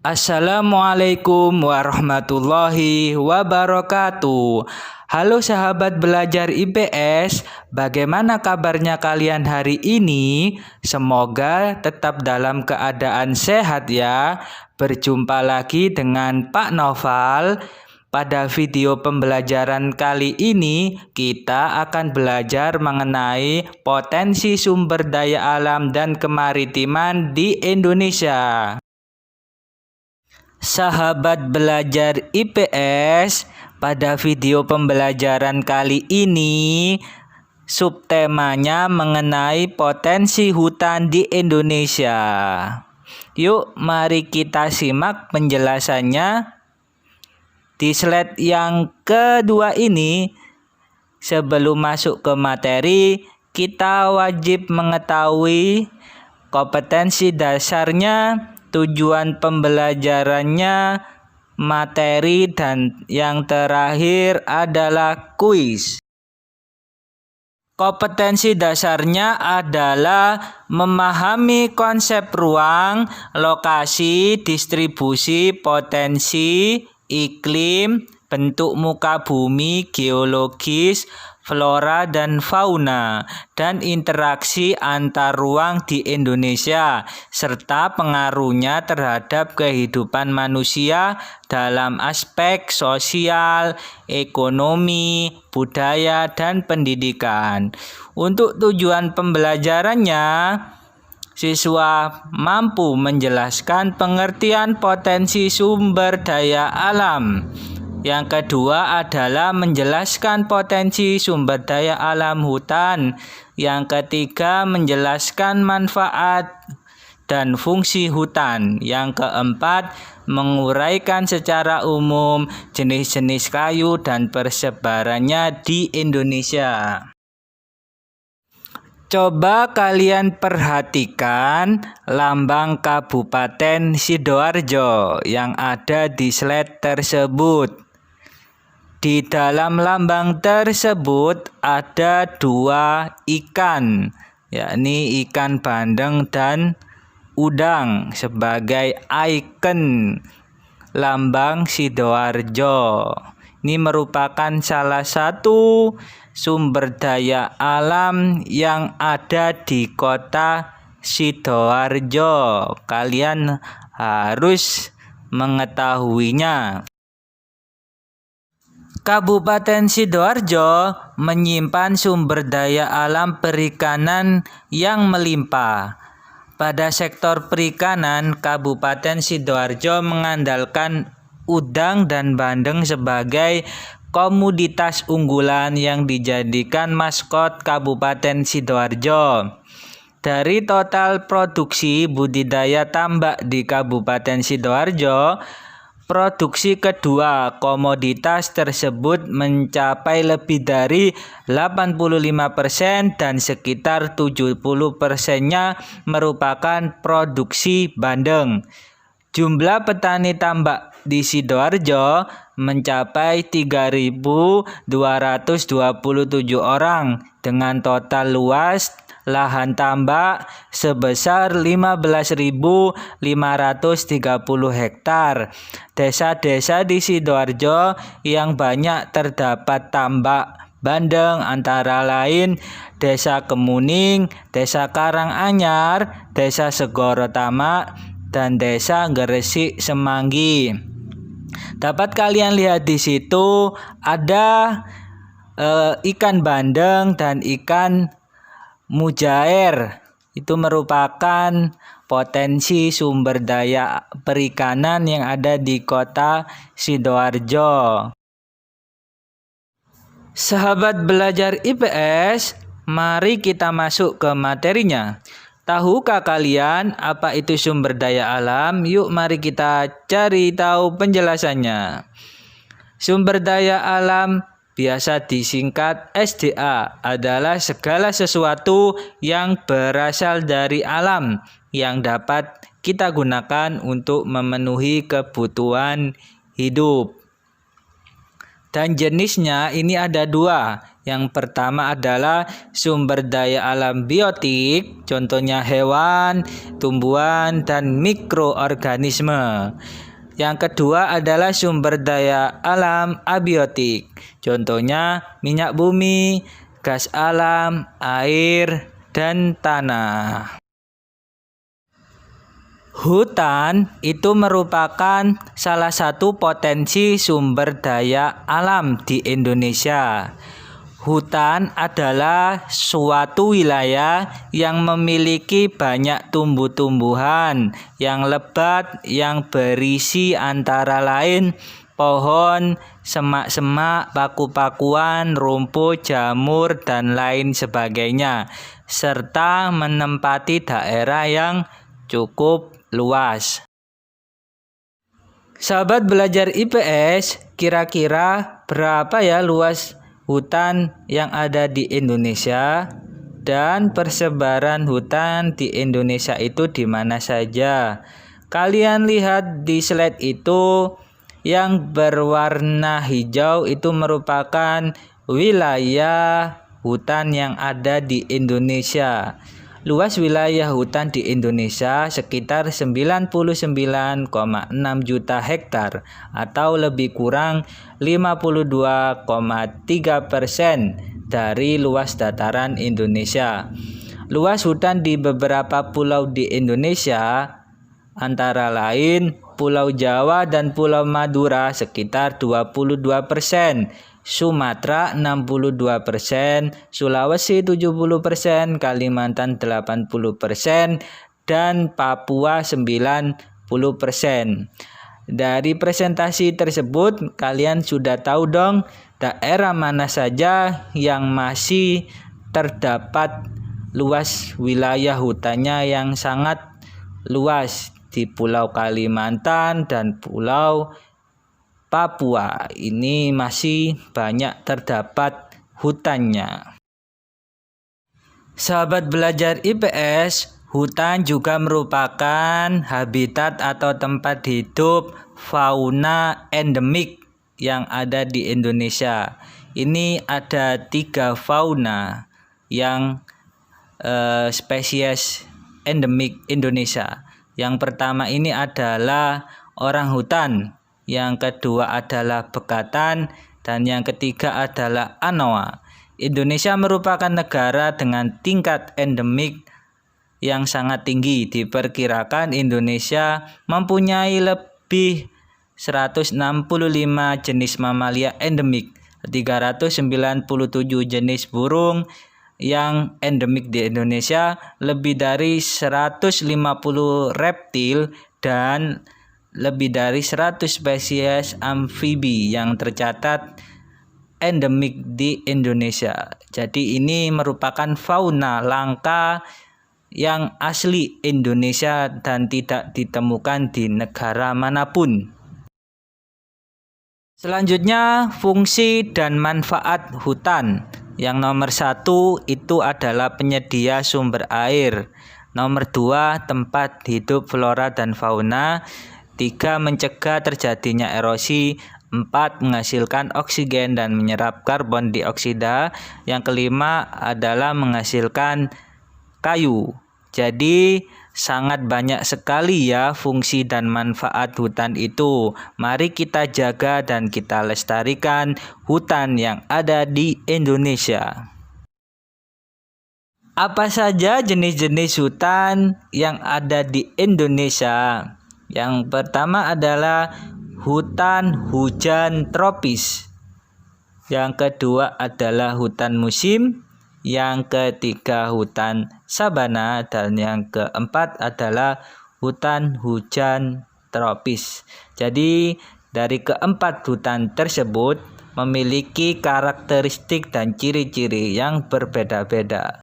Assalamualaikum warahmatullahi wabarakatuh. Halo sahabat belajar IPS, bagaimana kabarnya kalian hari ini? Semoga tetap dalam keadaan sehat ya. Berjumpa lagi dengan Pak Noval. Pada video pembelajaran kali ini, kita akan belajar mengenai potensi sumber daya alam dan kemaritiman di Indonesia. Sahabat belajar IPS, pada video pembelajaran kali ini, subtemanya mengenai potensi hutan di Indonesia. Yuk, mari kita simak penjelasannya. Di slide yang kedua ini, sebelum masuk ke materi, kita wajib mengetahui kompetensi dasarnya, tujuan pembelajarannya, materi, dan yang terakhir adalah kuis. Kompetensi dasarnya adalah memahami konsep ruang, lokasi, distribusi, potensi, iklim, bentuk muka bumi, geologis, flora dan fauna, dan interaksi antar ruang di Indonesia, serta pengaruhnya terhadap kehidupan manusia dalam aspek sosial, ekonomi, budaya, dan pendidikan. Untuk tujuan pembelajarannya, siswa mampu menjelaskan pengertian potensi sumber daya alam. Yang kedua adalah menjelaskan potensi sumber daya alam hutan. Yang ketiga, menjelaskan manfaat dan fungsi hutan. Yang keempat, menguraikan secara umum jenis-jenis kayu dan persebarannya di Indonesia. Coba kalian perhatikan lambang Kabupaten Sidoarjo yang ada di slide tersebut. Di dalam lambang tersebut ada dua ikan, yakni ikan bandeng dan udang sebagai ikon lambang Sidoarjo. Ini merupakan salah satu sumber daya alam yang ada di kota Sidoarjo. Kalian harus mengetahuinya. Kabupaten Sidoarjo menyimpan sumber daya alam perikanan yang melimpah. Pada sektor perikanan, Kabupaten Sidoarjo mengandalkan udang dan bandeng sebagai komoditas unggulan yang dijadikan maskot Kabupaten Sidoarjo. Dari total produksi budidaya tambak di Kabupaten Sidoarjo, produksi kedua komoditas tersebut mencapai lebih dari 85% dan sekitar 70%-nya merupakan produksi bandeng. Jumlah petani tambak di Sidoarjo mencapai 3.227 orang dengan total luas lahan tambak sebesar 15.530 hektar. Desa-desa di Sidoarjo yang banyak terdapat tambak bandeng antara lain Desa Kemuning, Desa Karanganyar, Desa Segoro Tamak, dan Desa Gresik Semanggi. Dapat kalian lihat di situ ada ikan bandeng dan ikan mujair. Itu merupakan potensi sumber daya perikanan yang ada di kota Sidoarjo. Sahabat belajar IPS, mari kita masuk ke materinya. Tahukah kalian apa itu sumber daya alam? Yuk mari kita cari tahu penjelasannya. Sumber daya alam biasa disingkat SDA adalah segala sesuatu yang berasal dari alam yang dapat kita gunakan untuk memenuhi kebutuhan hidup. Dan jenisnya ini ada dua. Yang pertama adalah sumber daya alam biotik, contohnya hewan, tumbuhan, dan mikroorganisme. Yang kedua adalah sumber daya alam abiotik, contohnya minyak bumi, gas alam, air, dan tanah. Hutan itu merupakan salah satu potensi sumber daya alam di Indonesia. Hutan adalah suatu wilayah yang memiliki banyak tumbuh-tumbuhan yang lebat yang berisi antara lain pohon, semak-semak, paku-pakuan, rumput, jamur, dan lain sebagainya, serta menempati daerah yang cukup luas. Sahabat belajar IPS, kira-kira berapa ya luas hutan yang ada di Indonesia? Dan persebaran hutan di Indonesia itu di mana saja? Kalian lihat di slide itu, yang berwarna hijau itu merupakan wilayah hutan yang ada di Indonesia. Luas wilayah hutan di Indonesia sekitar 99,6 juta hektar atau lebih kurang 52,3% dari luas dataran Indonesia. Luas hutan di beberapa pulau di Indonesia antara lain Pulau Jawa dan Pulau Madura sekitar 22%. Sumatera 62%, Sulawesi 70%, Kalimantan 80%, dan Papua 90%. Dari presentasi tersebut, kalian sudah tahu dong daerah mana saja yang masih terdapat luas wilayah hutannya yang sangat luas di Pulau Kalimantan dan Pulau Papua. Ini masih banyak terdapat hutannya. Sahabat belajar IPS, hutan juga merupakan habitat atau tempat hidup fauna endemik yang ada di Indonesia. Ini ada 3 fauna yang spesies endemik Indonesia. Yang pertama ini adalah orang hutan. Yang kedua adalah bekatan, dan yang ketiga adalah anoa. Indonesia merupakan negara dengan tingkat endemik yang sangat tinggi. Diperkirakan Indonesia mempunyai lebih 165 jenis mamalia endemik, 397 jenis burung yang endemik di Indonesia, lebih dari 150 reptil, dan lebih dari 100 spesies amfibi yang tercatat endemik di Indonesia. Jadi ini merupakan fauna langka yang asli Indonesia dan tidak ditemukan di negara manapun. Selanjutnya, fungsi dan manfaat hutan. Yang nomor 1 itu adalah penyedia sumber air. Nomor 2, tempat hidup flora dan fauna. 3, mencegah terjadinya erosi. 4, menghasilkan oksigen dan menyerap karbon dioksida. Yang kelima adalah menghasilkan kayu. Jadi sangat banyak sekali ya fungsi dan manfaat hutan itu. Mari kita jaga dan kita lestarikan hutan yang ada di Indonesia. Apa saja jenis-jenis hutan yang ada di Indonesia? Yang pertama adalah hutan hujan tropis. Yang kedua adalah hutan musim. Yang ketiga hutan sabana, dan yang keempat adalah hutan hujan tropis. Jadi dari keempat hutan tersebut memiliki karakteristik dan ciri-ciri yang berbeda-beda.